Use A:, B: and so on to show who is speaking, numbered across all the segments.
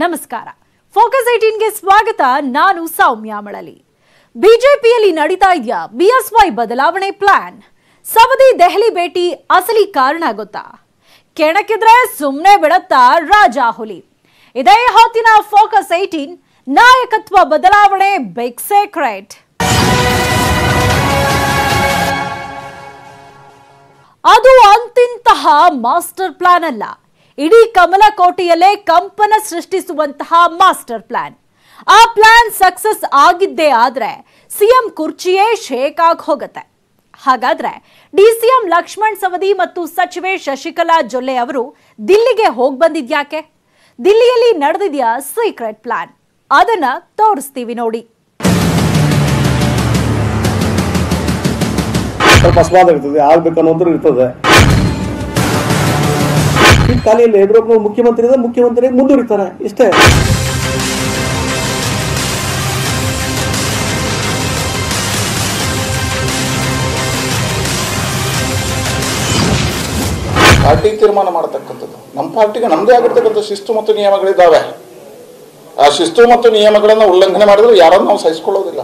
A: ನಮಸ್ಕಾರ. ಫೋಕಸ್ 18ಗೆ ಸ್ವಾಗತ. ನಾನು ಸೌಮ್ಯ ಮಳಲಿ. ಬಿಜೆಪಿಯಲ್ಲಿ ನಡೀತಾ ಇದೆಯಾ ಬಿಎಸ್ವೈ ಬದಲಾವಣೆ ಪ್ಲಾನ್? ಸವದಿ ದೆಹಲಿ ಭೇಟಿ ಅಸಲಿ ಕಾರಣ ಗೊತ್ತಾ? ಕೆಣಕಿದ್ರೆ ಸುಮ್ಮನೆ ಬಿಡುತ್ತಾ ರಾಜಾಹುಲಿ? ಇದೇ ಹೊತ್ತಿನ ಫೋಕಸ್ 18 ನಾಯಕತ್ವ ಬದಲಾವಣೆ ಬಿಗ್ ಸೀಕ್ರೆಟ್. ಅದು ಅಂತಿಂತಹ ಮಾಸ್ಟರ್ ಪ್ಲಾನ್ ಅಲ್ಲ, ಇಡೀ ಕಮಲಕೋಟೆಯಲ್ಲೇ ಕಂಪನ ಸೃಷ್ಟಿಸುವಂತಹ ಮಾಸ್ಟರ್ ಪ್ಲಾನ್. ಆ ಪ್ಲಾನ್ ಸಕ್ಸಸ್ ಆಗಿದ್ದೇ ಆದ್ರೆ ಸಿಎಂ ಕುರ್ಚಿಯೇ ಶೇಕ್ ಆಗಿ ಹೋಗುತ್ತೆ. ಹಾಗಾದ್ರೆ ಡಿಸಿಎಂ ಲಕ್ಷ್ಮಣ್ ಸವದಿ ಮತ್ತು ಸಚಿವೆ ಶಶಿಕಲಾ ಜೊಲ್ಲೆ ಅವರು ದಿಲ್ಲಿಗೆ ಹೋಗಿ ಬಂದಿದ್ಯಾಕೆ? ದಿಲ್ಲಿಯಲ್ಲಿ ನಡೆದಿದ್ಯಾ ಸೀಕ್ರೆಟ್ ಪ್ಲಾನ್? ಅದನ್ನ ತೋರಿಸ್ತೀವಿ ನೋಡಿ.
B: ಸ್ವಲ್ಪ ಅಸ್ವಾದ ಇರ್ತದೆ, ಆಗ್ಬೇಕನ್ನೋದ್ರು ಇರ್ತದೆ. ಈ ಕಾಲಿಯಲ್ಲಿ ಯಡಿಯೂರಪ್ಪ ಮುಖ್ಯಮಂತ್ರಿ ಮುಂದುವರಿತಾರೆ, ಇಷ್ಟೇ.
C: ಪಾರ್ಟಿ ತೀರ್ಮಾನ ಮಾಡತಕ್ಕಂಥದ್ದು. ನಮ್ಮ ಪಾರ್ಟಿಗೆ ನಮ್ಮದೇ ಆಗಿರ್ತಕ್ಕಂಥ ಶಿಸ್ತು ಮತ್ತು ನಿಯಮಗಳಿದ್ದಾವೆ. ಆ ಶಿಸ್ತು ಮತ್ತು ನಿಯಮಗಳನ್ನು ಉಲ್ಲಂಘನೆ ಮಾಡಿದ್ರೆ ಯಾರನ್ನು ನಾವು ಸಹಿಸಿಕೊಳ್ಳೋದಿಲ್ಲ.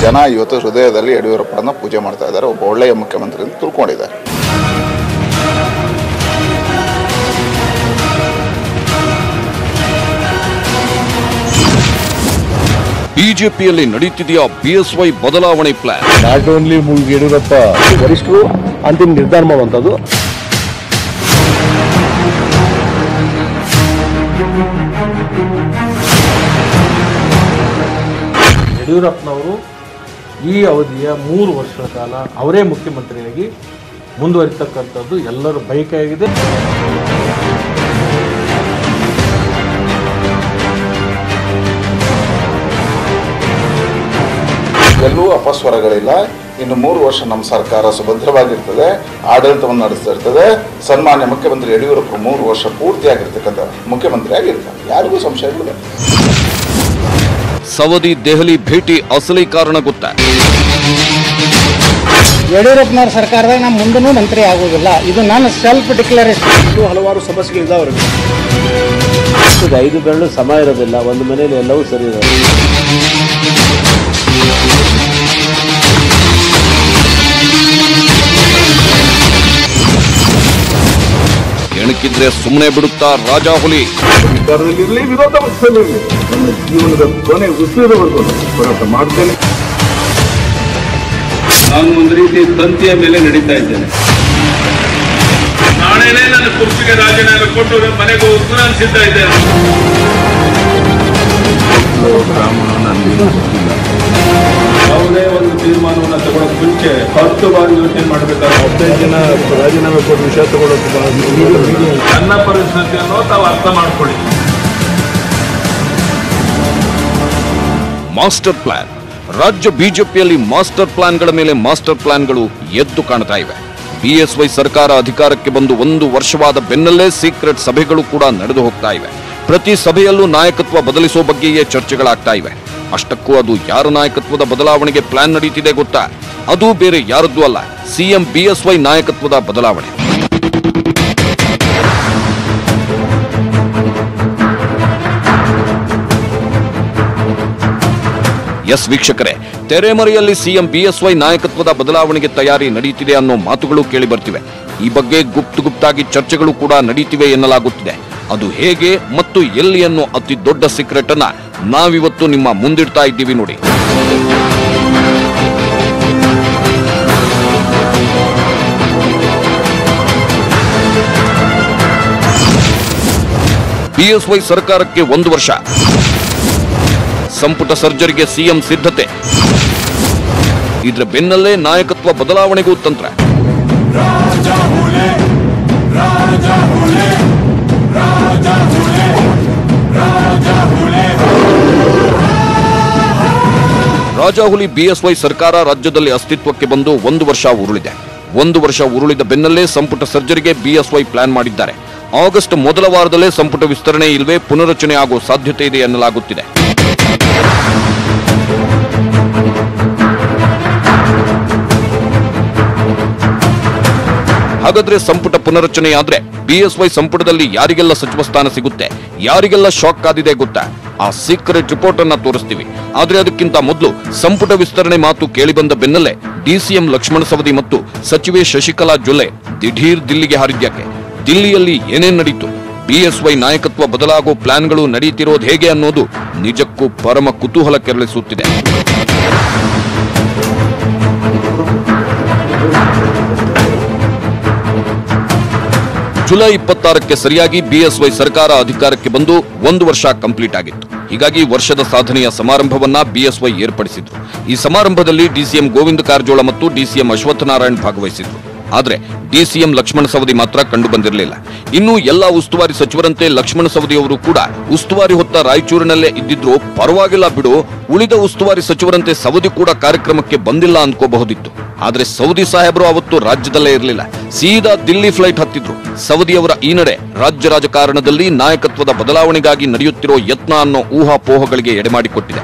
C: ಜನ ಇವತ್ತು ಹೃದಯದಲ್ಲಿ ಯಡಿಯೂರಪ್ಪರನ್ನ ಪೂಜೆ ಮಾಡ್ತಾ ಇದ್ದಾರೆ. ಒಬ್ಬ ಒಳ್ಳೆಯ ಮುಖ್ಯಮಂತ್ರಿ ಅಂತ ತಿಳ್ಕೊಂಡಿದ್ದಾರೆ.
D: ಬಿಜೆಪಿಯಲ್ಲಿ ನಡೀತಿದೆಯಾ ಬಿಎಸ್ವೈ ಬದಲಾವಣೆ ಪ್ಲಾನ್?
B: ನಾಟ್ ಓನ್ಲಿ ಯಡಿಯೂರಪ್ಪ ವರಿಷ್ಠರು ಅಂತಿಮ ನಿರ್ಧಾರ ಮಾಡುವಂಥದ್ದು.
E: ಯಡಿಯೂರಪ್ಪನವರು ಈ ಅವಧಿಯ 3 ವರ್ಷಗಳ ಕಾಲ ಅವರೇ ಮುಖ್ಯಮಂತ್ರಿಯಾಗಿ ಮುಂದುವರಿತಕ್ಕಂಥದ್ದು ಎಲ್ಲರ ಬಯಕೆಯಾಗಿದೆ.
C: ಎಲ್ಲೂ ಅಪಸ್ವರಗಳಿಲ್ಲ. ಇನ್ನು 3 ವರ್ಷ ನಮ್ಮ ಸರ್ಕಾರ ಸುಭದ್ರವಾಗಿರ್ತದೆ, ಆಡಳಿತವನ್ನು ನಡೆಸ್ತಾ ಇರ್ತದೆ. ಸನ್ಮಾನ್ಯ ಮುಖ್ಯಮಂತ್ರಿ ಯಡಿಯೂರಪ್ಪ 3 ವರ್ಷ ಪೂರ್ತಿಯಾಗಿರ್ತಕ್ಕಂಥ ಮುಖ್ಯಮಂತ್ರಿ ಆಗಿರ್ತಾರೆ, ಯಾರಿಗೂ ಸಂಶಯಗಳಿಲ್ಲ.
D: ಸವದಿ ದೆಹಲಿ ಭೇಟಿ ಅಸಲಿ ಕಾರಣ ಗೊತ್ತಾ?
F: ಯಡಿಯೂರಪ್ಪನವ್ರ ಸರ್ಕಾರದಾಗ ನಾನು ಮುಂದೂ ಮಂತ್ರಿ ಆಗೋದಿಲ್ಲ, ಇದು ನಾನು ಸೆಲ್ಫ್ ಡಿಕ್ಲರೇಷನ್.
B: ಹಲವಾರು ಸಮಸ್ಯೆಗಳಿದ್ದಾವೆ.
G: 5 ಬೆರಳು ಸಮ ಇರೋದಿಲ್ಲ, ಒಂದು ಮನೆಯಲ್ಲಿ ಎಲ್ಲವೂ ಸರಿ ಇರೋದು.
D: ಎಣಕಿದ್ರೆ ಸುಮ್ಮನೆ ಬಿಡುತ್ತಾ ರಾಜಾಹುಲಿ?
C: ಅಧಿಕಾರದಲ್ಲಿರಲಿ, ವಿರೋಧ ಪಕ್ಷದಲ್ಲಿರಲಿ, ನನ್ನ ಜೀವನದ ಕೊನೆ ಉಸಿರವರೆಗೂ ಹೋರಾಟ ಮಾಡ್ತೇನೆ.
H: ನಾನು ಒಂದು ರೀತಿ ತಂತಿಯ ಮೇಲೆ ನಡೀತಾ ಇದ್ದೇನೆ. ನಾಳೆನೇ ನನ್ನ ಕುರ್ಚಿಗೆ ರಾಜೀನಾಮೆ ಕೊಟ್ಟು ಮನೆಗೆ ಹೋಗ್ತು ನಾನು ಸಿದ್ಧ ಇದ್ದೇನೆ. ಯಾವುದೇ ಒಂದು ತೀರ್ಮಾನವನ್ನು ತಗೊಳ್ಳೋಕೆ ಮುಂಚೆ 10 ಬಾರಿ ಯೋಚನೆ ಮಾಡಬೇಕಾದ್ರೆ
B: 15 ಜನ ರಾಜೀನಾಮೆ ಕೊಟ್ಟು ವಿಷಯ ತಗೊಳ್ಳೋಕೆ
H: ನನ್ನ ಪರಿಸ್ಥಿತಿಯನ್ನು ತಾವು ಅರ್ಥ ಮಾಡ್ಕೊಳ್ಳಿ.
D: Master plan. ರಾಜ್ಯ ಬಿಜೆಪಿಯಲ್ಲಿ ಮಾಸ್ಟರ್ ಪ್ಲಾನ್ಗಳ ಮೇಲೆ ಮಾಸ್ಟರ್ ಪ್ಲಾನ್ಗಳು ಎದ್ದು ಕಾಣ್ತಾ ಇವೆ. ಬಿಎಸ್ವೈ ಸರ್ಕಾರ ಅಧಿಕಾರಕ್ಕೆ ಬಂದು 1 ವರ್ಷವಾದ ಬೆನ್ನಲ್ಲೇ ಸೀಕ್ರೆಟ್ ಸಭೆಗಳು ಕೂಡ ನಡೆದು ಹೋಗ್ತಾ ಇವೆ. ಪ್ರತಿ ಸಭೆಯಲ್ಲೂ ನಾಯಕತ್ವ ಬದಲಿಸುವ ಬಗ್ಗೆಯೇ ಚರ್ಚೆಗಳಾಗ್ತಾ ಇವೆ. ಅಷ್ಟಕ್ಕೂ ಅದು ಯಾರ ನಾಯಕತ್ವದ ಬದಲಾವಣೆಗೆ ಪ್ಲಾನ್ ನಡೀತಿದೆ ಗೊತ್ತಾ? ಅದು ಬೇರೆ ಯಾರದ್ದೂ ಅಲ್ಲ, ಸಿಎಂ ಬಿಎಸ್ವೈ ನಾಯಕತ್ವದ ಬದಲಾವಣೆ. ಎಸ್ ವೀಕ್ಷಕರೇ, ತೆರೆಮರೆಯಲ್ಲಿ ಸಿಎಂ ಬಿಎಸ್ವೈ ನಾಯಕತ್ವದ ಬದಲಾವಣೆಗೆ ತಯಾರಿ ನಡೀತಿದೆ ಅನ್ನೋ ಮಾತುಗಳು ಕೇಳಿ ಬರ್ತಿವೆ. ಈ ಬಗ್ಗೆ ಗುಪ್ತಾಗಿ ಚರ್ಚೆಗಳು ಕೂಡ ನಡೀತಿವೆ ಎನ್ನಲಾಗುತ್ತಿದೆ. ಅದು ಹೇಗೆ ಮತ್ತು ಎಲ್ಲಿ ಅನ್ನೋ ಅತಿ ದೊಡ್ಡ ಸೀಕ್ರೆಟ್ ಅನ್ನ ನಾವಿವತ್ತು ನಿಮ್ಮ ಮುಂದಿಡ್ತಾ ಇದ್ದೀವಿ ನೋಡಿ. ಬಿಎಸ್ವೈ ಸರ್ಕಾರಕ್ಕೆ 1 ವರ್ಷ. ಸಂಪುಟ ಸರ್ಜರಿಗೆ ಸಿಎಂ ಸಿದ್ಧತೆ. ಇದ್ರ ಬೆನ್ನಲ್ಲೇ ನಾಯಕತ್ವ ಬದಲಾವಣೆಗೂ ತಂತ್ರ. ರಾಜಾಹುಲಿ ಬಿಎಸ್ವೈ ಸರ್ಕಾರ ರಾಜ್ಯದಲ್ಲಿ ಅಸ್ತಿತ್ವಕ್ಕೆ ಬಂದು 1 ವರ್ಷ ಉರುಳಿದೆ. 1 ವರ್ಷ ಉರುಳಿದ ಬೆನ್ನಲ್ಲೇ ಸಂಪುಟ ಸರ್ಜರಿಗೆ ಬಿಎಸ್ವೈ ಪ್ಲಾನ್ ಮಾಡಿದ್ದಾರೆ. ಆಗಸ್ಟ್ ಮೊದಲ ವಾರದಲ್ಲೇ ಸಂಪುಟ ವಿಸ್ತರಣೆ ಇಲ್ಲವೇ ಪುನರಚನೆ ಆಗೋ ಸಾಧ್ಯತೆ ಇದೆ ಎನ್ನಲಾಗುತ್ತಿದೆ. ಹಾಗಾದ್ರೆ ಸಂಪುಟ ಪುನರಚನೆಯಾದ್ರೆ ಬಿಎಸ್ವೈ ಸಂಪುಟದಲ್ಲಿ ಯಾರಿಗೆಲ್ಲ ಸಚಿವ ಸ್ಥಾನ ಸಿಗುತ್ತೆ, ಯಾರಿಗೆಲ್ಲ ಶಾಕ್ ಆದಿದೆ ಗೊತ್ತಾ? ಆ ಸೀಕ್ರೆಟ್ ರಿಪೋರ್ಟ್ ಅನ್ನ ತೋರಿಸ್ತೀವಿ. ಆದ್ರೆ ಅದಕ್ಕಿಂತ ಮೊದಲು ಸಂಪುಟ ವಿಸ್ತರಣೆ ಮಾತು ಕೇಳಿಬಂದ ಬೆನ್ನಲ್ಲೇ ಡಿಸಿಎಂ ಲಕ್ಷ್ಮಣ ಸವದಿ ಮತ್ತು ಸಚಿವೆ ಶಶಿಕಲಾ ಜೊಲ್ಲೆ ದಿಢೀರ್ ದಿಲ್ಲಿಗೆ ಹಾರಿದ್ಯಾಕೆ? ದಿಲ್ಲಿಯಲ್ಲಿ ಏನೇನ್ ನಡೀತು? ಬಿಎಸ್ವೈ ನಾಯಕತ್ವ ಬದಲಾಗೋ ಪ್ಲಾನ್ಗಳು ನಡೀತಿರೋದು ಹೇಗೆ ಅನ್ನೋದು ನಿಜಕ್ಕೂ ಪರಮ ಕುತೂಹಲ ಕೆರಳಿಸುತ್ತಿದೆ. ಜುಲೈ 26ಕ್ಕೆ ಸರಿಯಾಗಿ ಬಿಎಸ್ವೈ ಸರ್ಕಾರ ಅಧಿಕಾರಕ್ಕೆ ಬಂದು 1 ವರ್ಷ ಕಂಪ್ಲೀಟ್ ಆಗಿತ್ತು. ಹೀಗಾಗಿ ವರ್ಷದ ಸಾಧನೆಯ ಸಮಾರಂಭವನ್ನ ಬಿಎಸ್ವೈ ಏರ್ಪಡಿಸಿದ್ರು. ಈ ಸಮಾರಂಭದಲ್ಲಿ ಡಿಸಿಎಂ ಗೋವಿಂದ ಕಾರಜೋಳ ಮತ್ತು ಡಿಸಿಎಂ ಅಶ್ವತ್ಥನಾರಾಯಣ್ ಭಾಗವಹಿಸಿದ್ರು. ಆದ್ರೆ ಡಿಸಿಎಂ ಲಕ್ಷ್ಮಣ ಸವದಿ ಮಾತ್ರ ಕಂಡು ಬಂದಿರಲಿಲ್ಲ. ಇನ್ನು ಎಲ್ಲಾ ಉಸ್ತುವಾರಿ ಸಚಿವರಂತೆ ಲಕ್ಷ್ಮಣ ಸವದಿ ಅವರು ಕೂಡ ಉಸ್ತುವಾರಿ ಹೊತ್ತ ರಾಯಚೂರಿನಲ್ಲೇ ಇದ್ದಿದ್ರು ಪರವಾಗಿಲ್ಲ ಬಿಡು, ಉಳಿದ ಉಸ್ತುವಾರಿ ಸಚಿವರಂತೆ ಸವದಿ ಕೂಡ ಕಾರ್ಯಕ್ರಮಕ್ಕೆ ಬಂದಿಲ್ಲ ಅನ್ಕೋಬಹುದಿತ್ತು. ಆದ್ರೆ ಸೌದಿ ಸಾಹೇಬರು ಅವತ್ತು ರಾಜ್ಯದಲ್ಲೇ ಇರಲಿಲ್ಲ, ಸೀದಾ ದಿಲ್ಲಿ ಫ್ಲೈಟ್ ಹತ್ತಿದ್ರು. ಸವದಿ ಅವರ ಈ ನಡೆ ರಾಜ್ಯ ರಾಜಕಾರಣದಲ್ಲಿ ನಾಯಕತ್ವದ ಬದಲಾವಣೆಗಾಗಿ ನಡೆಯುತ್ತಿರೋ ಯತ್ನ ಅನ್ನೋ ಊಹಾಪೋಹಗಳಿಗೆ ಎಡೆಮಾಡಿಕೊಟ್ಟಿದೆ.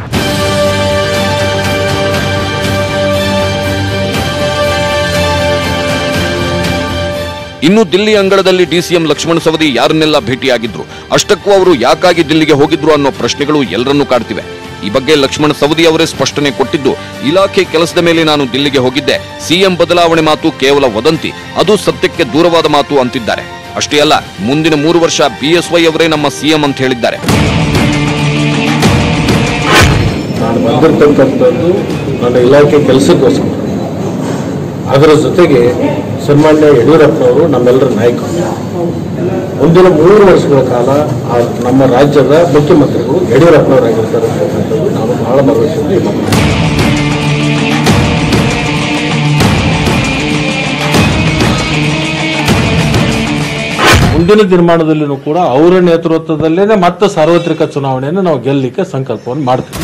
D: ಇನ್ನು ದಿಲ್ಲಿ ಅಂಗಳದಲ್ಲಿ ಡಿಸಿಎಂ ಲಕ್ಷ್ಮಣ ಸವದಿ ಯಾರನ್ನೆಲ್ಲ ಭೇಟಿಯಾಗಿದ್ರು, ಅಷ್ಟಕ್ಕೂ ಅವರು ಯಾಕಾಗಿ ದಿಲ್ಲಿಗೆ ಹೋಗಿದ್ರು ಅನ್ನೋ ಪ್ರಶ್ನೆಗಳು ಎಲ್ಲರನ್ನೂ ಕಾಡ್ತಿವೆ. ಈ ಬಗ್ಗೆ ಲಕ್ಷ್ಮಣ ಸವದಿ ಅವರೇ ಸ್ಪಷ್ಟನೆ ಕೊಟ್ಟಿದ್ದು, ಇಲಾಖೆ ಕೆಲಸದ ಮೇಲೆ ನಾನು ದಿಲ್ಲಿಗೆ ಹೋಗಿದ್ದೆ, ಸಿಎಂ ಬದಲಾವಣೆ ಮಾತು ಕೇವಲ ವದಂತಿ, ಅದು ಸತ್ಯಕ್ಕೆ ದೂರವಾದ ಮಾತು ಅಂತಿದ್ದಾರೆ. ಅಷ್ಟೇ ಅಲ್ಲ, ಮುಂದಿನ 3 ವರ್ಷ ಬಿಎಸ್ವೈ ಅವರೇ ನಮ್ಮ ಸಿಎಂ ಅಂತ ಹೇಳಿದ್ದಾರೆ.
E: ನಾನು ಬಂದಿರತಕ್ಕಂಥದ್ದು ನನ್ನ ಇಲಾಖೆ ಕೆಲಸಕ್ಕೋಸ್ಕರ, ಅದರ ಜೊತೆಗೆ ಸನ್ಮಾನ್ಯ ಯಡಿಯೂರಪ್ಪನವರು ನಮ್ಮೆಲ್ಲರ ನಾಯಕರು. ಮುಂದಿನ 3 ವರ್ಷಗಳ ಕಾಲ ನಮ್ಮ ರಾಜ್ಯದ ಮುಖ್ಯಮಂತ್ರಿಗಳು ಯಡಿಯೂರಪ್ಪನವರಾಗಿರ್ತಾರೆ ಅಂತಕ್ಕಂಥದ್ದು ನಾನು ಬಹಳ ಭರವಸೆಯಿಂದ ಇದ್ದೀನಿ. ಮುಂದಿನ ತೀರ್ಮಾನದಲ್ಲಿನೂ ಕೂಡ ಅವರ ನೇತೃತ್ವದಲ್ಲೇ ಮತ್ತೆ ಸಾರ್ವತ್ರಿಕ ಚುನಾವಣೆಯನ್ನು ನಾವು ಗೆಲ್ಲಲಿಕ್ಕೆ ಸಂಕಲ್ಪವನ್ನು ಮಾಡ್ತೀವಿ.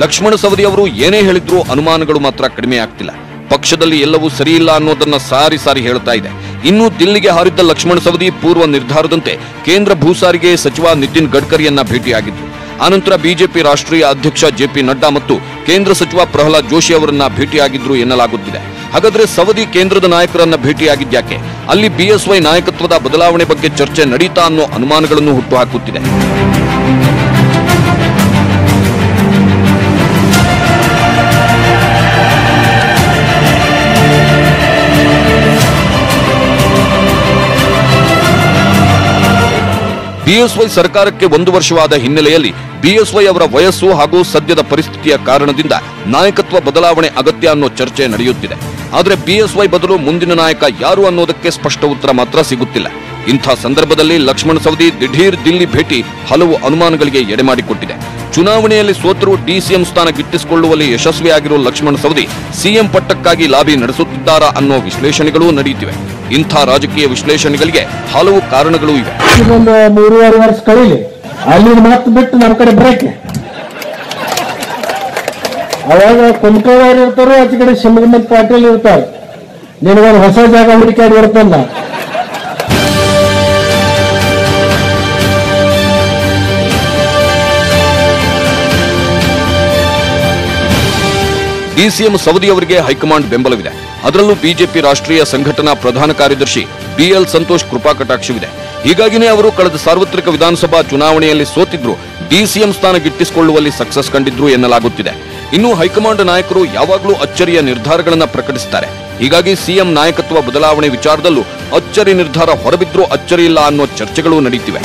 D: ಲಕ್ಷ್ಮಣ ಸವದಿ ಅವರು ಏನೇ ಹೇಳಿದ್ರೂ ಅನುಮಾನಗಳು ಮಾತ್ರ ಕಡಿಮೆ ಆಗ್ತಿಲ್ಲ. ಪಕ್ಷದಲ್ಲಿ ಎಲ್ಲವೂ ಸರಿಯಿಲ್ಲ ಅನ್ನೋದನ್ನ ಸಾರಿ ಸಾರಿ ಹೇಳ್ತಾ ಇದೆ. ಇನ್ನು ದಿಲ್ಲಿಗೆ ಹಾರಿದ್ದ ಲಕ್ಷ್ಮಣ ಸವದಿ ಪೂರ್ವ ನಿರ್ಧಾರದಂತೆ ಕೇಂದ್ರ ಭೂ ಸಾರಿಗೆ ಸಚಿವ ನಿತಿನ್ ಗಡ್ಕರಿಯನ್ನ ಭೇಟಿಯಾಗಿದ್ರು. ಆನಂತರ ಬಿಜೆಪಿ ರಾಷ್ಟ್ರೀಯ ಅಧ್ಯಕ್ಷ ಜೆಪಿ ನಡ್ಡಾ ಮತ್ತು ಕೇಂದ್ರ ಸಚಿವ ಪ್ರಹ್ಲಾದ್ ಜೋಶಿ ಅವರನ್ನ ಭೇಟಿಯಾಗಿದ್ರು ಎನ್ನಲಾಗುತ್ತಿದೆ. ಹಾಗಾದ್ರೆ ಸವದಿ ಕೇಂದ್ರದ ನಾಯಕರನ್ನ ಭೇಟಿಯಾಗಿದ್ಯಾಕೆ? ಅಲ್ಲಿ ಬಿಎಸ್ವೈ ನಾಯಕತ್ವದ ಬದಲಾವಣೆ ಬಗ್ಗೆ ಚರ್ಚೆ ನಡೀತಾ ಅನ್ನೋ ಅನುಮಾನಗಳನ್ನು ಹುಟ್ಟುಹಾಕುತ್ತಿದೆ. ಬಿಎಸ್ವೈ ಸರ್ಕಾರಕ್ಕೆ 1 ವರ್ಷವಾದ ಹಿನ್ನೆಲೆಯಲ್ಲಿ ಬಿಎಸ್ವೈ ಅವರ ವಯಸ್ಸು ಹಾಗೂ ಸದ್ಯದ ಪರಿಸ್ಥಿತಿಯ ಕಾರಣದಿಂದ ನಾಯಕತ್ವ ಬದಲಾವಣೆ ಅಗತ್ಯ ಅನ್ನೋ ಚರ್ಚೆ ನಡೆಯುತ್ತಿದೆ. ಆದರೆ ಬಿಎಸ್ವೈ ಬದಲು ಮುಂದಿನ ನಾಯಕ ಯಾರು ಅನ್ನೋದಕ್ಕೆ ಸ್ಪಷ್ಟ ಉತ್ತರ ಮಾತ್ರ ಸಿಗುತ್ತಿಲ್ಲ. ಇಂಥ ಸಂದರ್ಭದಲ್ಲಿ ಲಕ್ಷ್ಮಣ ಸವದಿ ದಿಢೀರ್ ದಿಲ್ಲಿ ಭೇಟಿ ಹಲವು ಅನುಮಾನಗಳಿಗೆ ಎಡೆಮಾಡಿಕೊಟ್ಟಿದೆ. ಚುನಾವಣೆಯಲ್ಲಿ ಸೋತರೂ ಡಿಸಿಎಂ ಸ್ಥಾನ ಗಿಟ್ಟಿಸಿಕೊಳ್ಳುವಲ್ಲಿ ಯಶಸ್ವಿಯಾಗಿರೋ ಲಕ್ಷ್ಮಣ ಸವದಿ ಸಿಎಂ ಪಟ್ಟಕ್ಕಾಗಿ ಲಾಬಿ ನಡೆಸುತ್ತಿದ್ದಾರಾ ಅನ್ನೋ ವಿಶ್ಲೇಷಣೆಗಳೂ ನಡೆಯುತ್ತಿವೆ. ಇಂಥ ರಾಜಕೀಯ ವಿಶ್ಲೇಷಣೆಗಳಿಗೆ ಹಲವು ಕಾರಣಗಳು ಇವೆ.
F: ಇದೊಂದು 3.5 ವರ್ಷ ಕಳೀಲಿ, ಅಲ್ಲಿ ಮಾತು ಬಿಟ್ಟು ನಮ್ಮ ಕಡೆ ಬರಕ್ಕೆ ಅವಾಗ ಕುಮಟವಾರು ಇರ್ತಾರೋ, ಆಚೆ ಕಡೆ ಶಿವಮೊಗ್ಗ ಪಾಟೀಲ್ ಇರ್ತಾರೆ. ನಿನಗೊಂದು ಹೊಸ ಜಾಗ ಹುಡುಕಾಡಿ ಬರ್ತಲ್ಲ.
D: ಡಿಸಿಎಂ ಸವದಿ ಅವರಿಗೆ ಹೈಕಮಾಂಡ್ ಬೆಂಬಲವಿದೆ. ಅದರಲ್ಲೂ ಬಿಜೆಪಿ ರಾಷ್ಟ್ರೀಯ ಸಂಘಟನಾ ಪ್ರಧಾನ ಕಾರ್ಯದರ್ಶಿ ಬಿಎಲ್ ಸಂತೋಷ್ ಕೃಪಾ ಕಟಾಕ್ಷವಿದೆ. ಹೀಗಾಗಿನೇ ಅವರು ಕಳೆದ ಸಾರ್ವತ್ರಿಕ ವಿಧಾನಸಭಾ ಚುನಾವಣೆಯಲ್ಲಿ ಸೋತಿದ್ರು, ಡಿಸಿಎಂ ಸ್ಥಾನ ಗಿಟ್ಟಿಸಿಕೊಳ್ಳುವಲ್ಲಿ ಸಕ್ಸಸ್ ಕಂಡಿದ್ರು ಎನ್ನಲಾಗುತ್ತಿದೆ. ಇನ್ನು ಹೈಕಮಾಂಡ್ ನಾಯಕರು ಯಾವಾಗಲೂ ಅಚ್ಚರಿಯ ನಿರ್ಧಾರಗಳನ್ನು ಪ್ರಕಟಿಸುತ್ತಾರೆ. ಹೀಗಾಗಿ ಸಿಎಂ ನಾಯಕತ್ವ ಬದಲಾವಣೆ ವಿಚಾರದಲ್ಲೂ ಅಚ್ಚರಿ ನಿರ್ಧಾರ ಹೊರಬಿದ್ರೂ ಅಚ್ಚರಿಯಿಲ್ಲ ಅನ್ನೋ ಚರ್ಚೆಗಳು ನಡೆಯುತ್ತಿವೆ.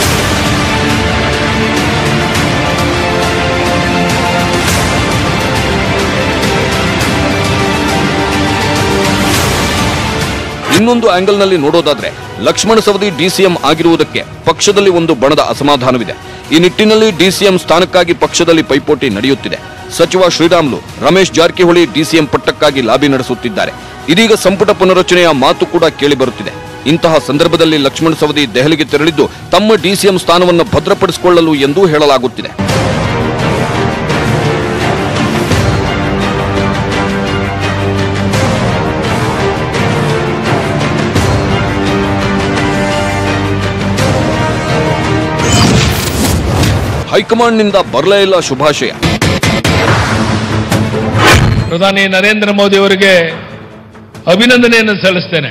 D: ಇನ್ನೊಂದು ಆಂಗಲ್ನಲ್ಲಿ ನೋಡೋದಾದ್ರೆ ಲಕ್ಷ್ಮಣ ಸವದಿ ಡಿಸಿಎಂ ಆಗಿರುವುದಕ್ಕೆ ಪಕ್ಷದಲ್ಲಿ ಒಂದು ಬಣದ ಅಸಮಾಧಾನವಿದೆ. ಈ ನಿಟ್ಟಿನಲ್ಲಿ ಡಿಸಿಎಂ ಸ್ಥಾನಕ್ಕಾಗಿ ಪಕ್ಷದಲ್ಲಿ ಪೈಪೋಟಿ ನಡೆಯುತ್ತಿದೆ. ಸಚಿವ ಶ್ರೀರಾಮುಲು, ರಮೇಶ್ ಜಾರಕಿಹೊಳಿ ಡಿಸಿಎಂ ಪಟ್ಟಕ್ಕಾಗಿ ಲಾಬಿ ನಡೆಸುತ್ತಿದ್ದಾರೆ. ಇದೀಗ ಸಂಪುಟ ಪುನರಚನೆಯ ಮಾತು ಕೂಡ ಕೇಳಿಬರುತ್ತಿದೆ. ಇಂತಹ ಸಂದರ್ಭದಲ್ಲಿ ಲಕ್ಷ್ಮಣ ಸವದಿ ದೆಹಲಿಗೆ ತೆರಳಿದ್ದು ತಮ್ಮ ಡಿಸಿಎಂ ಸ್ಥಾನವನ್ನು ಭದ್ರಪಡಿಸಿಕೊಳ್ಳಲು ಎಂದು ಹೇಳಲಾಗುತ್ತಿದೆ. ಹೈಕಮಾಂಡ್ನಿಂದ ಬರಲೇ ಇಲ್ಲ ಶುಭಾಶಯ.
H: ಪ್ರಧಾನಿ ನರೇಂದ್ರ ಮೋದಿ ಅವರಿಗೆ ಅಭಿನಂದನೆಯನ್ನು ಸಲ್ಲಿಸ್ತೇನೆ.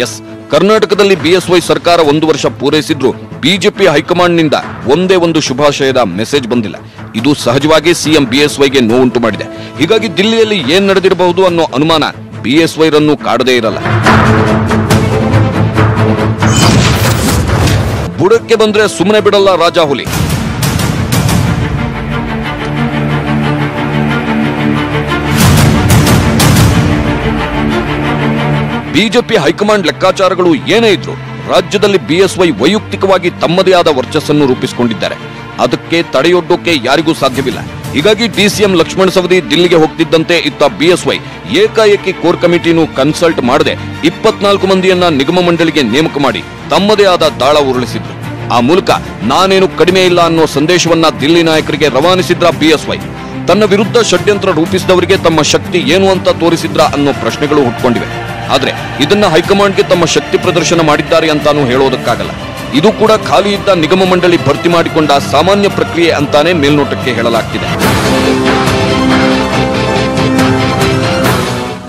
D: ಎಸ್, ಕರ್ನಾಟಕದಲ್ಲಿ ಬಿಎಸ್ವೈ ಸರ್ಕಾರ 1 ವರ್ಷ ಪೂರೈಸಿದ್ರು ಬಿಜೆಪಿ ಹೈಕಮಾಂಡ್ನಿಂದ ಒಂದೇ ಒಂದು ಶುಭಾಶಯದ ಮೆಸೇಜ್ ಬಂದಿಲ್ಲ. ಇದು ಸಹಜವಾಗಿ ಸಿಎಂ ಬಿಎಸ್ವೈಗೆ ನೋವುಂಟು ಮಾಡಿದೆ. ಹೀಗಾಗಿ ದಿಲ್ಲಿಯಲ್ಲಿ ಏನ್ ನಡೆದಿರಬಹುದು ಅನ್ನೋ ಅನುಮಾನ ಬಿಎಸ್ವೈರನ್ನು ಕಾಡದೇ ಇರಲ್ಲ. ಬುಡಕ್ಕೆ ಬಂದ್ರೆ ಸುಮ್ಮನೆ ಬಿಡಲ್ಲ ರಾಜಾಹುಲಿ. ಬಿಜೆಪಿ ಹೈಕಮಾಂಡ್ ಲೆಕ್ಕಾಚಾರಗಳು ಏನೇ ಇದ್ರು ರಾಜ್ಯದಲ್ಲಿ ಬಿಎಸ್ವೈ ವೈಯಕ್ತಿಕವಾಗಿ ತಮ್ಮದೇ ಆದ ವರ್ಚಸ್ಸನ್ನು ರೂಪಿಸಿಕೊಂಡಿದ್ದಾರೆ. ಅದಕ್ಕೆ ತಡೆಯೊಡ್ಡೋಕೆ ಯಾರಿಗೂ ಸಾಧ್ಯವಿಲ್ಲ. ಹೀಗಾಗಿ ಡಿಸಿಎಂ ಲಕ್ಷ್ಮಣ ಸವದಿ ದಿಲ್ಲಿಗೆ ಹೋಗ್ತಿದ್ದಂತೆ ಇತ್ತ ಬಿಎಸ್ವೈ ಏಕಾಏಕಿ ಕೋರ್ ಕಮಿಟಿನೂ ಕನ್ಸಲ್ಟ್ ಮಾಡದೆ 24 ಮಂದಿಯನ್ನ ನಿಗಮ ಮಂಡಳಿಗೆ ನೇಮಕ ಮಾಡಿ ತಮ್ಮದೇ ಆದ ದಾಳ ಉರುಳಿಸಿದ್ರು. ಆ ಮೂಲಕ ನಾನೇನು ಕಡಿಮೆ ಇಲ್ಲ ಅನ್ನೋ ಸಂದೇಶವನ್ನ ದಿಲ್ಲಿ ನಾಯಕರಿಗೆ ರವಾನಿಸಿದ್ರ ಬಿಎಸ್ವೈ. ತನ್ನ ವಿರುದ್ಧ ಷಡ್ಯಂತ್ರ ರೂಪಿಸಿದವರಿಗೆ ತಮ್ಮ ಶಕ್ತಿ ಏನು ಅಂತ ತೋರಿಸಿದ್ರ ಅನ್ನೋ ಪ್ರಶ್ನೆಗಳು ಹುಟ್ಕೊಂಡಿವೆ. ಆದ್ರೆ ಇದನ್ನ ಹೈಕಮಾಂಡ್ಗೆ ತಮ್ಮ ಶಕ್ತಿ ಪ್ರದರ್ಶನ ಮಾಡಿದ್ದಾರೆ ಅಂತಾನೂ ಹೇಳೋದಕ್ಕಾಗಲ್ಲ. ಇದು ಕೂಡ ಖಾಲಿ ಇದ್ದ ನಿಗಮ ಮಂಡಳಿ ಭರ್ತಿ ಮಾಡಿಕೊಂಡ ಸಾಮಾನ್ಯ ಪ್ರಕ್ರಿಯೆ ಅಂತಾನೆ ಮೇಲ್ನೋಟಕ್ಕೆ ಹೇಳಲಾಗ್ತಿದೆ.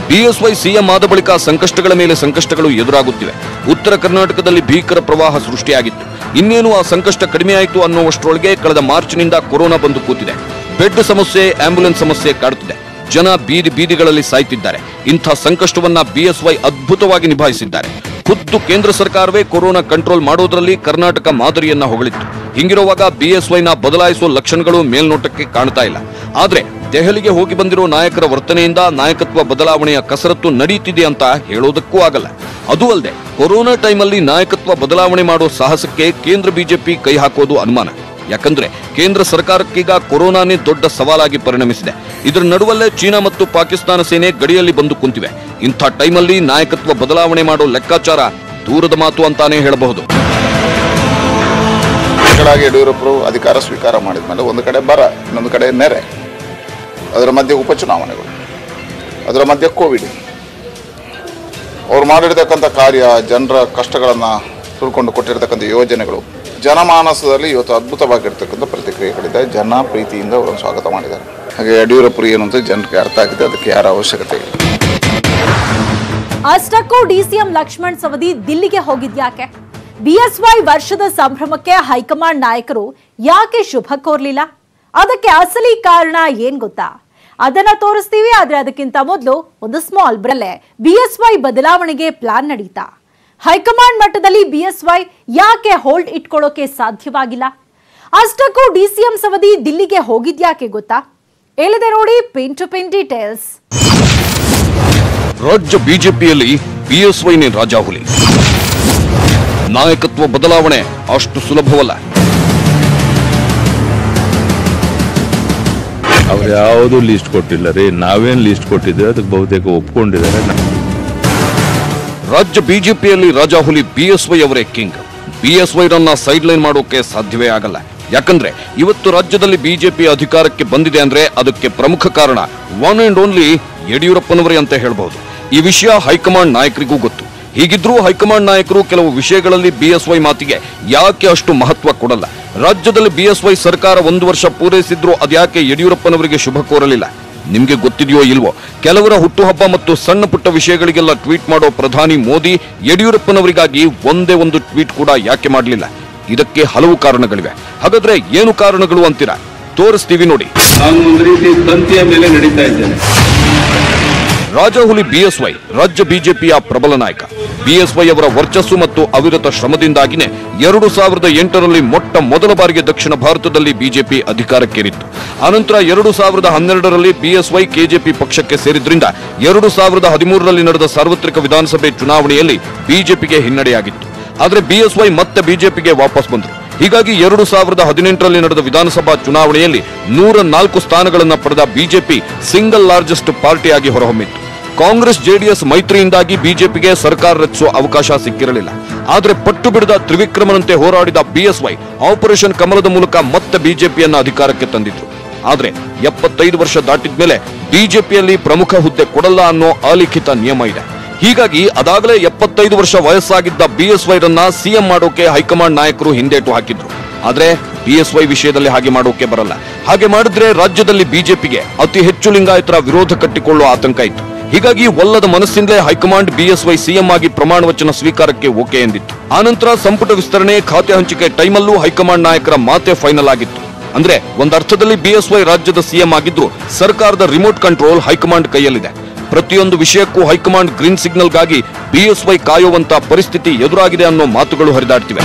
D: ಬಿಎಸ್ವೈ ಸಿಎಂ ಆದ ಬಳಿಕ ಸಂಕಷ್ಟಗಳ ಮೇಲೆ ಸಂಕಷ್ಟಗಳು ಎದುರಾಗುತ್ತಿವೆ. ಉತ್ತರ ಕರ್ನಾಟಕದಲ್ಲಿ ಭೀಕರ ಪ್ರವಾಹ ಸೃಷ್ಟಿಯಾಗಿತ್ತು. ಇನ್ನೇನು ಆ ಸಂಕಷ್ಟ ಕಡಿಮೆ ಆಯಿತು ಅನ್ನುವಷ್ಟರೊಳಗೆ ಕಳೆದ ಮಾರ್ಚ್ನಿಂದ ಕೊರೋನಾ ಬಂದು ಕೂತಿದೆ. ಬೆಡ್ ಸಮಸ್ಯೆ, ಆಂಬ್ಯುಲೆನ್ಸ್ ಸಮಸ್ಯೆ ಕಾಡುತ್ತಿದೆ. ಜನ ಬೀದಿಗಳಲ್ಲಿ ಸಾಯ್ತಿದ್ದಾರೆ. ಇಂಥ ಸಂಕಷ್ಟವನ್ನ ಬಿಎಸ್ವೈ ಅದ್ಭುತವಾಗಿ ನಿಭಾಯಿಸಿದ್ದಾರೆ. ಖುದ್ದು ಕೇಂದ್ರ ಸರ್ಕಾರವೇ ಕೊರೋನಾ ಕಂಟ್ರೋಲ್ ಮಾಡೋದ್ರಲ್ಲಿ ಕರ್ನಾಟಕ ಮಾದರಿಯನ್ನ ಹೊಗಳಿತ್ತು. ಹಿಂಗಿರುವಾಗ ಬಿಎಸ್ವೈನ ಬದಲಾಯಿಸುವ ಲಕ್ಷಣಗಳು ಮೇಲ್ನೋಟಕ್ಕೆ ಕಾಣ್ತಾ ಇಲ್ಲ. ಆದ್ರೆ ದೆಹಲಿಗೆ ಹೋಗಿ ಬಂದಿರೋ ನಾಯಕರ ವರ್ತನೆಯಿಂದ ನಾಯಕತ್ವ ಬದಲಾವಣೆಯ ಕಸರತ್ತು ನಡೀತಿದೆ ಅಂತ ಹೇಳೋದಕ್ಕೂ ಆಗಲ್ಲ. ಅದು ಅಲ್ಲದೆ ಕೊರೋನಾ ಟೈಮಲ್ಲಿ ನಾಯಕತ್ವ ಬದಲಾವಣೆ ಮಾಡೋ ಸಾಹಸಕ್ಕೆ ಕೇಂದ್ರ ಬಿಜೆಪಿ ಕೈ ಹಾಕೋದು ಅನುಮಾನ. ಯಾಕಂದ್ರೆ ಕೇಂದ್ರ ಸರ್ಕಾರಕ್ಕೀಗ ಕೊರೋನಾನೇ ದೊಡ್ಡ ಸವಾಲಾಗಿ ಪರಿಣಮಿಸಿದೆ. ಇದರ ನಡುವಲ್ಲೇ ಚೀನಾ ಮತ್ತು ಪಾಕಿಸ್ತಾನ ಸೇನೆ ಗಡಿಯಲ್ಲಿ ಬಂದು ಕುಂತಿವೆ. ಇಂಥ ಟೈಮಲ್ಲಿ ನಾಯಕತ್ವ ಬದಲಾವಣೆ ಮಾಡೋ ಲೆಕ್ಕಾಚಾರ ದೂರದ ಮಾತು ಅಂತಾನೆ ಹೇಳಬಹುದು.
C: ಯಡಿಯೂರಪ್ಪರು ಅಧಿಕಾರ ಸ್ವೀಕಾರ ಮಾಡಿದ ಮೇಲೆ ಒಂದು ಕಡೆ ಬರ, ಇನ್ನೊಂದು ಕಡೆ ನೆರೆ, ಅದರ ಮಧ್ಯೆ ಉಪಚುನಾವಣೆಗಳು, ಅದರ ಮಧ್ಯೆ ಕೋವಿಡ್. ಅವ್ರು ಮಾಡಿರ್ತಕ್ಕಂಥ ಕಾರ್ಯ, ಜನರ ಕಷ್ಟಗಳನ್ನು ತಿಳ್ಕೊಂಡು ಕೊಟ್ಟಿರ್ತಕ್ಕಂಥ ಯೋಜನೆಗಳು ಜನಮಾನಸದಲ್ಲಿ ಇವತ್ತು ಅದ್ಭುತವಾಗಿರ್ತಕ್ಕಂಥ ಪ್ರತಿಕ್ರಿಯೆಗಳಿದೆ. ಜನ ಪ್ರೀತಿಯಿಂದ ಅವರನ್ನು ಸ್ವಾಗತ ಮಾಡಿದ್ದಾರೆ. ಹಾಗೆ ಯಡಿಯೂರಪ್ಪರು ಏನು ಅಂತ ಜನರಿಗೆ ಅರ್ಥ ಆಗಿದೆ. ಅದಕ್ಕೆ ಯಾರ ಅವಶ್ಯಕತೆ ಇಲ್ಲ.
A: ಅಷ್ಟಕ್ಕೂ ಡಿಸಿಎಂ ಲಕ್ಷ್ಮಣ ಸವದಿ ದಿಲ್ಲಿಗೆ ಹೋಗಿದ್ಯಾಕೆ? ಬಿಎಸ್ವೈ ವರ್ಷದ ಸಂಭ್ರಮಕ್ಕೆ ಹೈಕಮಾಂಡ್ ನಾಯಕರು ಯಾಕೆ ಶುಭ ಕೋರ್ಲಿಲ್ಲ? ಅದಕ್ಕೆ ಅಸಲಿ ಕಾರಣ ಏನ್ ಗೊತ್ತಾ? ಅದನ್ನ ತೋರಿಸ್ತೀವಿ. ಆದ್ರೆ ಅದಕ್ಕಿಂತ ಮೊದಲು ಒಂದು ಸ್ಮಾಲ್ ಬ್ರಲ್ಲೇ ಬಿಎಸ್ವೈ ಬದಲಾವಣೆಗೆ ಪ್ಲಾನ್ ನಡೀತಾ. ಹೈಕಮಾಂಡ್ ಮಟ್ಟದಲ್ಲಿ ಬಿಎಸ್ವೈ ಯಾಕೆ ಹೋಲ್ಡ್ ಇಟ್ಕೊಳ್ಳೋಕೆ ಸಾಧ್ಯವಾಗಿಲ್ಲ? ಅಷ್ಟಕ್ಕೂ ಡಿಸಿಎಂ ಸವದಿ ದಿಲ್ಲಿಗೆ ಹೋಗಿದ್ಯಾಕೆ ಗೊತ್ತಾ? ಹೇಳಿದೆ ನೋಡಿ, ಪಿನ್ ಟು ಪಿನ್ ಡೀಟೇಲ್ಸ್.
D: ರಾಜ್ಯ ಬಿಜೆಪಿಯಲ್ಲಿ ಬಿಎಸ್ವೈನೇ ರಾಜಾಹುಲಿ. ನಾಯಕತ್ವ ಬದಲಾವಣೆ ಅಷ್ಟು ಸುಲಭವಲ್ಲ.
I: ಅವ್ರು ಯಾವುದು ಲಿಸ್ಟ್ ಕೊಟ್ಟಿಲ್ಲ ರೀ. ನಾವೇನ್ ಲಿಸ್ಟ್ ಕೊಟ್ಟಿದ್ದೇವೆ ಅದಕ್ಕೆ ಬಹುತೇಕ ಒಪ್ಕೊಂಡಿದ್ದಾರೆ.
D: ರಾಜ್ಯ ಬಿಜೆಪಿಯಲ್ಲಿ ರಾಜಾಹುಲಿ ಬಿಎಸ್ವೈ ಅವರೇ ಕಿಂಗ್. ಬಿಎಸ್ವೈರನ್ನ ಸೈಡ್ ಲೈನ್ ಮಾಡೋಕೆ ಸಾಧ್ಯವೇ ಆಗಲ್ಲ. ಯಾಕಂದ್ರೆ ಇವತ್ತು ರಾಜ್ಯದಲ್ಲಿ ಬಿಜೆಪಿ ಅಧಿಕಾರಕ್ಕೆ ಬಂದಿದೆ ಅಂದ್ರೆ ಅದಕ್ಕೆ ಪ್ರಮುಖ ಕಾರಣ ಒನ್ ಅಂಡ್ ಓನ್ಲಿ ಯಡಿಯೂರಪ್ಪನವರೇ ಅಂತ ಹೇಳಬಹುದು. ಈ ವಿಷಯ ಹೈಕಮಾಂಡ್ ನಾಯಕರಿಗೂ ಗೊತ್ತು. ಹೀಗಿದ್ರೂ ಹೈಕಮಾಂಡ್ ನಾಯಕರು ಕೆಲವು ವಿಷಯಗಳಲ್ಲಿ ಬಿಎಸ್ವೈ ಮಾತಿಗೆ ಯಾಕೆ ಅಷ್ಟು ಮಹತ್ವ ಕೊಡಲ್ಲ? ರಾಜ್ಯದಲ್ಲಿ ಬಿಎಸ್ವೈ ಸರ್ಕಾರ 1 ವರ್ಷ ಪೂರೈಸಿದ್ರು ಅದ್ಯಾಕೆ ಯಡಿಯೂರಪ್ಪನವರಿಗೆ ಶುಭ ಕೋರಲಿಲ್ಲ? ನಿಮ್ಗೆ ಗೊತ್ತಿದೆಯೋ ಇಲ್ವೋ, ಕೆಲವರ ಹುಟ್ಟುಹಬ್ಬ ಮತ್ತು ಸಣ್ಣ ಪುಟ್ಟ ವಿಷಯಗಳಿಗೆಲ್ಲ ಟ್ವೀಟ್ ಮಾಡೋ ಪ್ರಧಾನಿ ಮೋದಿ ಯಡಿಯೂರಪ್ಪನವರಿಗಾಗಿ ಒಂದೇ ಒಂದು ಟ್ವೀಟ್ ಕೂಡ ಯಾಕೆ ಮಾಡಲಿಲ್ಲ? ಇದಕ್ಕೆ ಹಲವು ಕಾರಣಗಳಿವೆ. ಹಾಗಾದ್ರೆ ಏನು ಕಾರಣಗಳು ಅಂತೀರಾ? ತೋರಿಸ್ತೀವಿ ನೋಡಿ.
H: ನಾನು ಒಂದು ರೀತಿ ತಂತಿಯ ಮೇಲೆ ನಡೀತಾ ಇದ್ದೇನೆ.
D: ರಾಜಾಹುಲಿ ಬಿಎಸ್ವೈ ರಾಜ್ಯ ಬಿಜೆಪಿಯ ಪ್ರಬಲ ನಾಯಕ. ಬಿಎಸ್ವೈ ಅವರ ವರ್ಚಸ್ಸು ಮತ್ತು ಅವಿರತ ಶ್ರಮದಿಂದಾಗಿನೇ 2008ರಲ್ಲಿ ಮೊಟ್ಟ ಮೊದಲ ಬಾರಿಗೆ ದಕ್ಷಿಣ ಭಾರತದಲ್ಲಿ ಬಿಜೆಪಿ ಅಧಿಕಾರಕ್ಕೇರಿತ್ತು. ಅನಂತರ 2012ರಲ್ಲಿ ಬಿಎಸ್ವೈ ಕೆಜೆಪಿ ಪಕ್ಷಕ್ಕೆ ಸೇರಿದ್ರಿಂದ 2013ರಲ್ಲಿ ನಡೆದ ಸಾರ್ವತ್ರಿಕ ವಿಧಾನಸಭೆ ಚುನಾವಣೆಯಲ್ಲಿ ಬಿಜೆಪಿಗೆ ಹಿನ್ನಡೆಯಾಗಿತ್ತು. ಆದರೆ ಬಿಎಸ್ವೈ ಮತ್ತೆ ಬಿಜೆಪಿಗೆ ವಾಪಸ್ ಬಂದರು. ಹೀಗಾಗಿ 2018ರಲ್ಲಿ ನಡೆದ ವಿಧಾನಸಭಾ ಚುನಾವಣೆಯಲ್ಲಿ 104 ಸ್ಥಾನಗಳನ್ನು ಪಡೆದ ಬಿಜೆಪಿ ಸಿಂಗಲ್ ಲಾರ್ಜೆಸ್ಟ್ ಪಾರ್ಟಿಯಾಗಿ ಹೊರಹೊಮ್ಮಿತ್ತು. ಕಾಂಗ್ರೆಸ್ ಜೆಡಿಎಸ್ ಮೈತ್ರಿಯಿಂದಾಗಿ ಬಿಜೆಪಿಗೆ ಸರ್ಕಾರ ರಚಿಸುವ ಅವಕಾಶ ಸಿಕ್ಕಿರಲಿಲ್ಲ. ಆದರೆ ಪಟ್ಟು ಬಿಡದ ತ್ರಿವಿಕ್ರಮನಂತೆ ಹೋರಾಡಿದ ಬಿಎಸ್ವೈ ಆಪರೇಷನ್ ಕಮಲದ ಮೂಲಕ ಮತ್ತೆ ಬಿಜೆಪಿಯನ್ನ ಅಧಿಕಾರಕ್ಕೆ ತಂದಿದ್ರು. ಆದ್ರೆ 75 ವರ್ಷ ದಾಟಿದ ಮೇಲೆ ಬಿಜೆಪಿಯಲ್ಲಿ ಪ್ರಮುಖ ಹುದ್ದೆ ಕೊಡಲ್ಲ ಅನ್ನೋ ಅಲಿಖಿತ ನಿಯಮ ಇದೆ. ಹೀಗಾಗಿ ಅದಾಗಲೇ 75 ವರ್ಷ ವಯಸ್ಸಾಗಿದ್ದ ಬಿಎಸ್ವೈರನ್ನ ಸಿಎಂ ಮಾಡೋಕೆ ಹೈಕಮಾಂಡ್ ನಾಯಕರು ಹಿಂದೇಟು ಹಾಕಿದ್ರು. ಆದ್ರೆ ಬಿಎಸ್ವೈ ವಿಷಯದಲ್ಲಿ ಹಾಗೆ ಮಾಡೋಕೆ ಬರಲ್ಲ. ಹಾಗೆ ಮಾಡಿದ್ರೆ ರಾಜ್ಯದಲ್ಲಿ ಬಿಜೆಪಿಗೆ ಅತಿ ಹೆಚ್ಚು ಲಿಂಗಾಯತರ ವಿರೋಧ ಕಟ್ಟಿಕೊಳ್ಳುವ ಆತಂಕ ಇತ್ತು. ಹೀಗಾಗಿ ಒಲ್ಲದ ಮನಸ್ಸಿಂದಲೇ ಹೈಕಮಾಂಡ್ ಬಿಎಸ್ವೈ ಸಿಎಂ ಆಗಿ ಪ್ರಮಾಣ ವಚನ ಸ್ವೀಕಾರಕ್ಕೆ ಓಕೆ ಎಂದಿತ್ತು. ಆನಂತರ ಸಂಪುಟ ವಿಸ್ತರಣೆ, ಖಾತೆ ಹಂಚಿಕೆ ಟೈಮಲ್ಲೂ ಹೈಕಮಾಂಡ್ ನಾಯಕರ ಮಾತೆ ಫೈನಲ್ ಆಗಿತ್ತು. ಅಂದ್ರೆ ಒಂದರ್ಥದಲ್ಲಿ ಬಿಎಸ್ವೈ ರಾಜ್ಯದ ಸಿಎಂ ಆಗಿದ್ದು ಸರ್ಕಾರದ ರಿಮೋಟ್ ಕಂಟ್ರೋಲ್ ಹೈಕಮಾಂಡ್ ಕೈಯಲ್ಲಿದೆ. ಪ್ರತಿಯೊಂದು ವಿಷಯಕ್ಕೂ ಹೈಕಮಾಂಡ್ ಗ್ರೀನ್ ಸಿಗ್ನಲ್ಗಾಗಿ ಬಿಎಸ್ವೈ ಕಾಯುವಂತ ಪರಿಸ್ಥಿತಿ ಎದುರಾಗಿದೆ ಅನ್ನೋ ಮಾತುಗಳು ಹರಿದಾಡ್ತಿವೆ.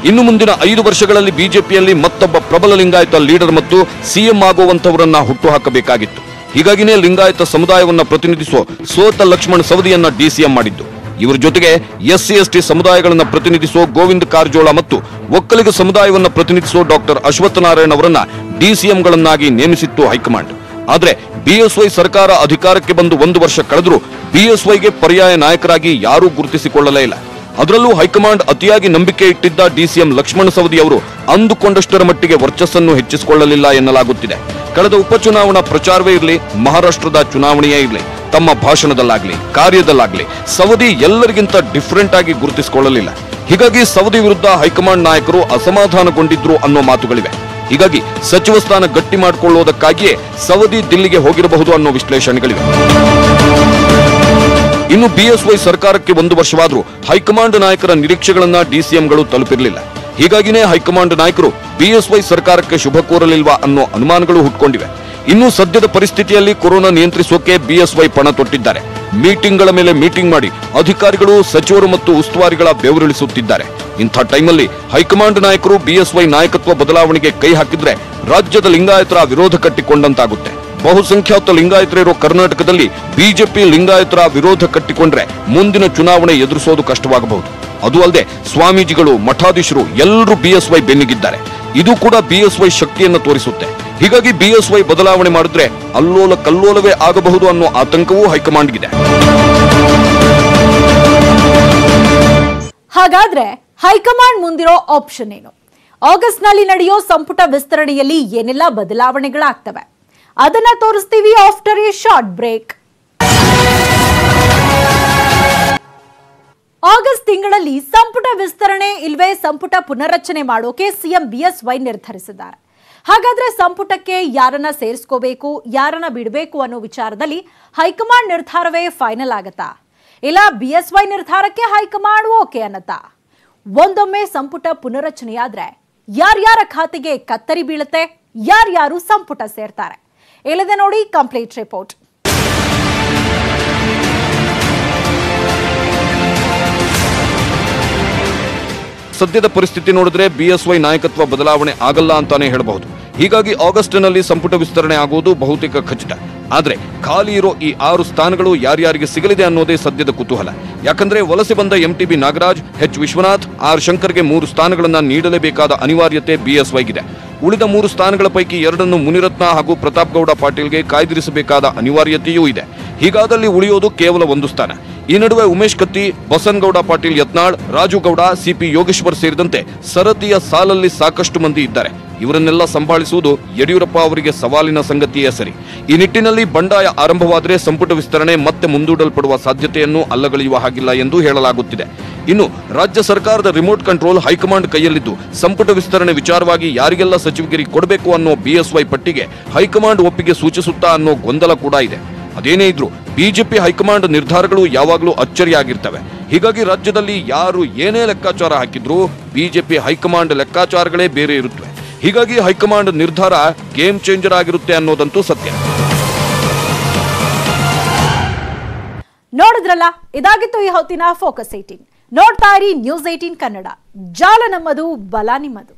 D: ಇನ್ನು ಮುಂದಿನ 5 ವರ್ಷಗಳಲ್ಲಿ ಬಿಜೆಪಿಯಲ್ಲಿ ಮತ್ತೊಬ್ಬ ಪ್ರಬಲ ಲಿಂಗಾಯತ ಲೀಡರ್ ಮತ್ತು ಸಿಎಂ ಆಗುವಂತವರನ್ನ ಹುಟ್ಟುಹಾಕಬೇಕಾಗಿತ್ತು. ಹೀಗಾಗಿನೇ ಲಿಂಗಾಯತ ಸಮುದಾಯವನ್ನ ಪ್ರತಿನಿಧಿಸುವ ಸೋತ ಲಕ್ಷ್ಮಣ್ ಸವದಿಯನ್ನ ಡಿಸಿಎಂ ಮಾಡಿದ್ದು. ಇವರ ಜೊತೆಗೆ ಎಸ್ಸಿ ಎಸ್ಟಿ ಸಮುದಾಯಗಳನ್ನ ಪ್ರತಿನಿಧಿಸುವ ಗೋವಿಂದ ಕಾರಜೋಳ ಮತ್ತು ಒಕ್ಕಲಿಗ ಸಮುದಾಯವನ್ನ ಪ್ರತಿನಿಧಿಸುವ ಡಾಕ್ಟರ್ ಅಶ್ವತ್ಥನಾರಾಯಣ ಅವರನ್ನ ಡಿಸಿಎಂಗಳನ್ನಾಗಿ ನೇಮಿಸಿತ್ತು ಹೈಕಮಾಂಡ್. ಆದ್ರೆ ಬಿಎಸ್ವೈ ಸರ್ಕಾರ ಅಧಿಕಾರಕ್ಕೆ ಬಂದು 1 ವರ್ಷ ಕಳೆದರೂ ಬಿಎಸ್ವೈಗೆ ಪರ್ಯಾಯ ನಾಯಕರಾಗಿ ಯಾರೂ ಗುರುತಿಸಿಕೊಳ್ಳಲೇ ಇಲ್ಲ. ಅದರಲ್ಲೂ ಹೈಕಮಾಂಡ್ ಅತಿಯಾಗಿ ನಂಬಿಕೆ ಇಟ್ಟಿದ್ದ ಡಿಸಿಎಂ ಲಕ್ಷ್ಮಣ ಸವದಿ ಅವರು ಅಂದುಕೊಂಡಷ್ಟರ ಮಟ್ಟಿಗೆ ವರ್ಚಸ್ಸನ್ನು ಹೆಚ್ಚಿಸಿಕೊಳ್ಳಲಿಲ್ಲ ಎನ್ನಲಾಗುತ್ತಿದೆ. ಕಳೆದ ಉಪಚುನಾವಣಾ ಪ್ರಚಾರವೇ ಇರಲಿ, ಮಹಾರಾಷ್ಟ್ರದ ಚುನಾವಣೆಯೇ ಇರಲಿ, ತಮ್ಮ ಭಾಷಣದಲ್ಲಾಗ್ಲಿ ಕಾರ್ಯದಲ್ಲಾಗ್ಲಿ ಸವದಿ ಎಲ್ಲರಿಗಿಂತ ಡಿಫರೆಂಟ್ ಆಗಿ ಗುರುತಿಸಿಕೊಳ್ಳಲಿಲ್ಲ. ಹೀಗಾಗಿ ಸವದಿ ವಿರುದ್ಧ ಹೈಕಮಾಂಡ್ ನಾಯಕರು ಅಸಮಾಧಾನಗೊಂಡಿದ್ರು ಅನ್ನೋ ಮಾತುಗಳಿವೆ. ಹೀಗಾಗಿ ಸಚಿವ ಸ್ಥಾನ ಗಟ್ಟಿ ಮಾಡಿಕೊಳ್ಳುವುದಕ್ಕಾಗಿಯೇ ಸವದಿ ದಿಲ್ಲಿಗೆ ಹೋಗಿರಬಹುದು ಅನ್ನೋ ವಿಶ್ಲೇಷಣೆಗಳಿವೆ. ಇನ್ನು ಬಿಎಸ್ವೈ ಸರ್ಕಾರಕ್ಕೆ 1 ವರ್ಷವಾದರೂ ಹೈಕಮಾಂಡ್ ನಾಯಕರ ನಿರೀಕ್ಷೆಗಳನ್ನ ಡಿಸಿಎಂಗಳು ತಲುಪಿರಲಿಲ್ಲ. ಹೀಗಾಗಿನೇ ಹೈಕಮಾಂಡ್ ನಾಯಕರು ಬಿಎಸ್ವೈ ಸರ್ಕಾರಕ್ಕೆ ಶುಭ ಕೋರಲಿಲ್ವಾ ಅನ್ನೋ ಅನುಮಾನಗಳು ಹುಟ್ಕೊಂಡಿವೆ. ಇನ್ನು ಸದ್ಯದ ಪರಿಸ್ಥಿತಿಯಲ್ಲಿ ಕೊರೋನಾ ನಿಯಂತ್ರಿಸೋಕೆ ಬಿಎಸ್ವೈ ಪಣ ತೊಟ್ಟಿದ್ದಾರೆ. ಮೀಟಿಂಗ್ಗಳ ಮೇಲೆ ಮೀಟಿಂಗ್ ಮಾಡಿ ಅಧಿಕಾರಿಗಳು, ಸಚಿವರು ಮತ್ತು ಉಸ್ತುವಾರಿಗಳ ಬೆವರಿಳಿಸುತ್ತಿದ್ದಾರೆ. ಇಂಥ ಟೈಮಲ್ಲಿ ಹೈಕಮಾಂಡ್ ನಾಯಕರು ಬಿಎಸ್ವೈ ನಾಯಕತ್ವ ಬದಲಾವಣೆಗೆ ಕೈ ಹಾಕಿದ್ರೆ ರಾಜ್ಯದ ಲಿಂಗಾಯತರ ವಿರೋಧ ಕಟ್ಟಿಕೊಂಡಂತಾಗುತ್ತೆ. ಬಹುಸಂಖ್ಯಾತ ಲಿಂಗಾಯತರಿರೋ ಕರ್ನಾಟಕದಲ್ಲಿ ಬಿಜೆಪಿ ಲಿಂಗಾಯತರ ವಿರೋಧ ಕಟ್ಟಿಕೊಂಡ್ರೆ ಮುಂದಿನ ಚುನಾವಣೆ ಎದುರಿಸೋದು ಕಷ್ಟವಾಗಬಹುದು. ಅದು ಅಲ್ಲದೆ ಸ್ವಾಮೀಜಿಗಳು, ಮಠಾಧೀಶರು ಎಲ್ಲರೂ ಬಿಎಸ್ವೈ ಬೆನ್ನಿಗಿದ್ದಾರೆ. ಇದು ಕೂಡ ಬಿಎಸ್ವೈ ಶಕ್ತಿಯನ್ನು ತೋರಿಸುತ್ತೆ. ಹೀಗಾಗಿ ಬಿಎಸ್ವೈ ಬದಲಾವಣೆ ಮಾಡಿದ್ರೆ ಅಲ್ಲೋಲ ಕಲ್ಲೋಲವೇ ಆಗಬಹುದು ಅನ್ನೋ ಆತಂಕವೂ ಹೈಕಮಾಂಡ್ಗಿದೆ.
A: ಹಾಗಾದ್ರೆ ಹೈಕಮಾಂಡ್ ಮುಂದಿರೋ ಆಪ್ಷನ್ ಏನು? ಆಗಸ್ಟ್ ನಲ್ಲಿ ನಡೆಯೋ ಸಂಪುಟ ವಿಸ್ತರಣೆಯಲ್ಲಿ ಏನೆಲ್ಲ ಬದಲಾವಣೆಗಳಾಗ್ತವೆ ಅದನ್ನ ತೋರಿಸ್ತೀವಿ after a short break. August ತಿಂಗಳಲ್ಲಿ ಸಂಪುಟ ವಿಸ್ತರಣೆ ಇಲ್ವೇ ಸಂಪುಟ ಪುನರ್ರಚನೆ ಮಾಡೋಕೆ ಸಿಎಂ ಬಿಎಸ್ವೈ ನಿರ್ಧರಿಸಿದ್ದಾರೆ. ಹಾಗಾದ್ರೆ ಸಂಪುಟಕ್ಕೆ ಯಾರನ್ನ ಸೇರಿಸ್ಕೋಬೇಕು, ಯಾರನ್ನ ಬಿಡಬೇಕು ಅನ್ನೋ ವಿಚಾರದಲ್ಲಿ ಹೈಕಮಾಂಡ್ ನಿರ್ಧಾರವೇ ಫೈನಲ್ ಆಗತ್ತಾ, ಇಲ್ಲ ಬಿಎಸ್ವೈ ನಿರ್ಧಾರಕ್ಕೆ ಹೈಕಮಾಂಡ್ ಓಕೆ ಅನ್ನತ್ತಾ? ಒಂದೊಮ್ಮೆ ಸಂಪುಟ ಪುನರ್ರಚನೆಯಾದ್ರೆ ಯಾರ್ಯಾರ ಖಾತೆಗೆ ಕತ್ತರಿ ಬೀಳುತ್ತೆ, ಯಾರ್ಯಾರು ಸಂಪುಟ ಸೇರ್ತಾರೆ? ಇಲ್ಲದೆ ನೋಡಿ ಕಂಪ್ಲೀಟ್ ರಿಪೋರ್ಟ್.
D: ಸದ್ಯದ ಪರಿಸ್ಥಿತಿ ನೋಡಿದ್ರೆ ಬಿಎಸ್ವೈ ನಾಯಕತ್ವ ಬದಲಾವಣೆ ಆಗಲ್ಲ ಅಂತಾನೆ ಹೇಳಬಹುದು. ಹೀಗಾಗಿ ಆಗಸ್ಟ್ನಲ್ಲಿ ಸಂಪುಟ ವಿಸ್ತರಣೆ ಆಗುವುದು ಬಹುತೇಕ ಖಚಿತ. ಆದ್ರೆ ಖಾಲಿ ಇರೋ ಈ 6 ಸ್ಥಾನಗಳು ಯಾರ್ಯಾರಿಗೆ ಸಿಗಲಿದೆ ಅನ್ನೋದೇ ಸದ್ಯದ ಕುತೂಹಲ. ಯಾಕಂದ್ರೆ ವಲಸೆ ಬಂದ MTB Nagaraj, H Vishwanath, R ಶಂಕರ್ಗೆ 3 ಸ್ಥಾನಗಳನ್ನ ನೀಡಲೇಬೇಕಾದ ಅನಿವಾರ್ಯತೆ ಬಿಎಸ್ವೈಗಿದೆ. ಉಳಿದ 3 ಸ್ಥಾನಗಳ ಪೈಕಿ 2 ಮುನಿರತ್ನ ಹಾಗೂ ಪ್ರತಾಪ್ ಗೌಡ ಪಾಟೀಲ್ಗೆ ಕಾಯ್ದಿರಿಸಬೇಕಾದ ಅನಿವಾರ್ಯತೆಯೂ ಇದೆ. ಹೀಗಾದಲ್ಲಿ ಉಳಿಯೋದು ಕೇವಲ 1 ಸ್ಥಾನ. ಈ ನಡುವೆ ಉಮೇಶ್ ಕತ್ತಿ, ಬಸನಗೌಡ ಪಾಟೀಲ್ ಯತ್ನಾಳ್, ರಾಜು ಗೌಡ, ಸಿಪಿ ಯೋಗೇಶ್ವರ್ ಸೇರಿದಂತೆ ಸರತಿಯ ಸಾಲಲ್ಲಿ ಸಾಕಷ್ಟು ಮಂದಿ ಇದ್ದಾರೆ. ಇವರನ್ನೆಲ್ಲ ಸಂಭಾಳಿಸುವುದು ಯಡಿಯೂರಪ್ಪ ಅವರಿಗೆ ಸವಾಲಿನ ಸಂಗತಿಯೇ ಸರಿ. ಈ ನಿಟ್ಟಿನಲ್ಲಿ ಬಂಡಾಯ ಆರಂಭವಾದರೆ ಸಂಪುಟ ವಿಸ್ತರಣೆ ಮತ್ತೆ ಮುಂದೂಡಲ್ಪಡುವ ಸಾಧ್ಯತೆಯನ್ನು ಅಲ್ಲಗಳೆಯುವ ಹಾಗಿಲ್ಲ ಎಂದು ಹೇಳಲಾಗುತ್ತಿದೆ. ಇನ್ನು ರಾಜ್ಯ ಸರ್ಕಾರದ ರಿಮೋಟ್ ಕಂಟ್ರೋಲ್ ಹೈಕಮಾಂಡ್ ಕೈಯಲ್ಲಿದ್ದು ಸಂಪುಟ ವಿಸ್ತರಣೆ ವಿಚಾರವಾಗಿ ಯಾರಿಗೆಲ್ಲ ಸಚಿವಗಿರಿ ಕೊಡಬೇಕು ಅನ್ನೋ ಬಿಎಸ್ವೈ ಪಟ್ಟಿಗೆ ಹೈಕಮಾಂಡ್ ಒಪ್ಪಿಗೆ ಸೂಚಿಸುತ್ತಾ ಅನ್ನೋ ಗೊಂದಲ ಕೂಡ ಇದೆ. ಅದೇನೇ ಇದ್ರೂ ಬಿಜೆಪಿ ಹೈಕಮಾಂಡ್ ನಿರ್ಧಾರಗಳು ಯಾವಾಗಲೂ ಅಚ್ಚರಿಯಾಗಿರ್ತವೆ. ಹೀಗಾಗಿ ರಾಜ್ಯದಲ್ಲಿ ಯಾರು ಏನೇ ಲೆಕ್ಕಾಚಾರ ಹಾಕಿದ್ರೂ ಬಿಜೆಪಿ ಹೈಕಮಾಂಡ್ ಲೆಕ್ಕಾಚಾರಗಳೇ ಬೇರೆ ಇರುತ್ತವೆ. ಹೀಗಾಗಿ ಹೈಕಮಾಂಡ್ ನಿರ್ಧಾರ ಗೇಮ್ ಚೇಂಜರ್ ಆಗಿರುತ್ತೆ ಅನ್ನೋದಂತೂ ಸತ್ಯ.
A: ನೋಡಿದ್ರಲ್ಲ, ಇದಾಗಿತ್ತು ಈ ಹೊತ್ತಿನ ಫೋಕಸ್ 18. ನೋಡ್ತಾ ಇರಿ ನ್ಯೂಸ್ 18 ಕನ್ನಡ. ಜಾಲ ನಮ್ಮದು, ಬಲ ನಿಮ್ಮದು.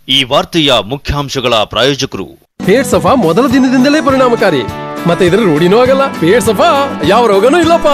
J: ಈ ವಾರ್ತೆಯ ಮುಖ್ಯಾಂಶಗಳ ಪ್ರಾಯೋಜಕರು
K: ಪೇಟ್ ಸಫಾ ಮೊದಲ ದಿನದಿಂದಲೇ ಪರಿಣಾಮಕಾರಿ, ಮತ್ತೆ ಇದರ ರೂಢಿನೂ ಆಗಲ್ಲ. ಪೇಟ್ ಸಫಾ ಯಾವ ರೋಗನೂ ಇಲ್ಲಪ್ಪ.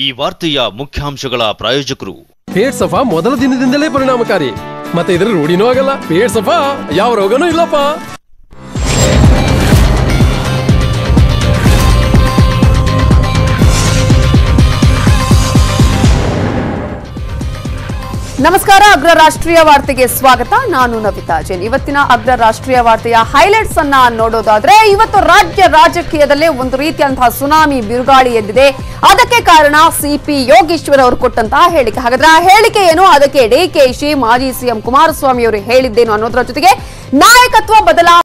J: ಈ ವಾರ್ತೆಯ ಮುಖ್ಯಾಂಶಗಳ ಪ್ರಾಯೋಜಕರು
K: ಪೇಟ್ ಸಫಾ ಮೊದಲ ದಿನದಿಂದಲೇ ಪರಿಣಾಮಕಾರಿ, ಮತ್ತೆ ಇದರ ರೂಢಿನೂ ಆಗಲ್ಲ. ಪೇಟ್ ಸಫಾ ಯಾವ ರೋಗನೂ ಇಲ್ಲಪ್ಪ.
L: ನಮಸ್ಕಾರ, ಅಗ್ರ ರಾಷ್ಟ್ರೀಯ ವಾರ್ತೆಗೆ ಸ್ವಾಗತ. ನಾನು ನವಿತಾ ಜೈನ್. ಇವತ್ತಿನ ಅಗ್ರ ರಾಷ್ಟ್ರೀಯ ವಾರ್ತೆಯ ಹೈಲೈಟ್ಸ್ ಅನ್ನ ನೋಡೋದಾದ್ರೆ, ಇವತ್ತು ರಾಜ್ಯ ರಾಜಕೀಯದಲ್ಲೇ ಒಂದು ರೀತಿಯಂತಹ ಸುನಾಮಿ ಬಿರುಗಾಳಿ ಎದ್ದಿದೆ. ಅದಕ್ಕೆ ಕಾರಣ ಸಿಪಿ ಯೋಗೇಶ್ವರ್ ಅವರು ಕೊಟ್ಟಂತಹ ಹೇಳಿಕೆ. ಹಾಗಾದ್ರೆ ಆ ಹೇಳಿಕೆ ಏನು, ಅದಕ್ಕೆ ಡಿಕೆಶಿ ಮಾಜಿ ಸಿಎಂ ಕುಮಾರಸ್ವಾಮಿ ಅವರು ಹೇಳಿದ್ದೇನು ಅನ್ನೋದರ ಜೊತೆಗೆ ನಾಯಕತ್ವ ಬದಲಾವಣೆ